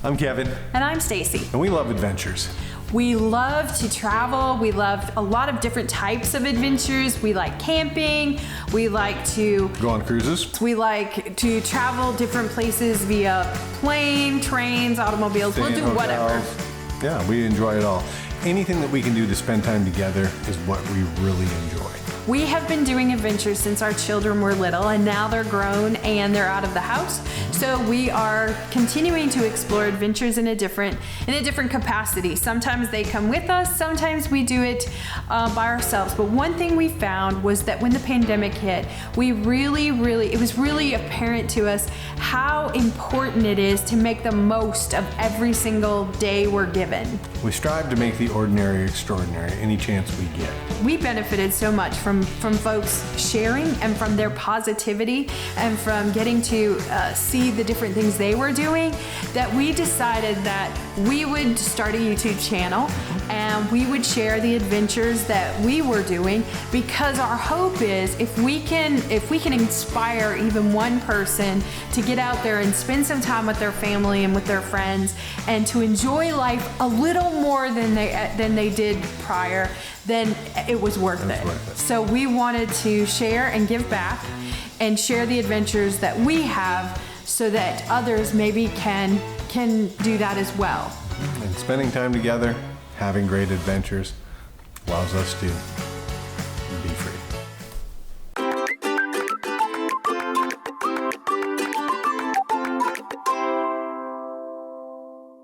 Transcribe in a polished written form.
I'm Kevin. And I'm Stacy. And we love adventures. We love to travel. We love a lot of different types of adventures. We like camping. We like to go on cruises. We like to travel different places via plane, trains, automobiles. We'll do whatever. Yeah, we enjoy it all. Anything that we can do to spend time together is what we really enjoy. We have been doing adventures since our children were little, and now they're grown and they're out of the house. So we are continuing to explore adventures in a different capacity. Sometimes they come with us, sometimes we do it by ourselves. But one thing we found was that when the pandemic hit, it was really apparent to us how important it is to make the most of every single day we're given. We strive to make the ordinary extraordinary any chance we get. We benefited so much from folks sharing and from their positivity and from getting to see the different things they were doing, that we decided that we would start a YouTube channel and we would share the adventures that we were doing, because our hope is if we can inspire even one person to get out there and spend some time with their family and with their friends and to enjoy life a little more than they did prior, then it was worth it. So we wanted to share and give back and share the adventures that we have so that others maybe can do that as well. And spending time together, having great adventures, allows us to be free.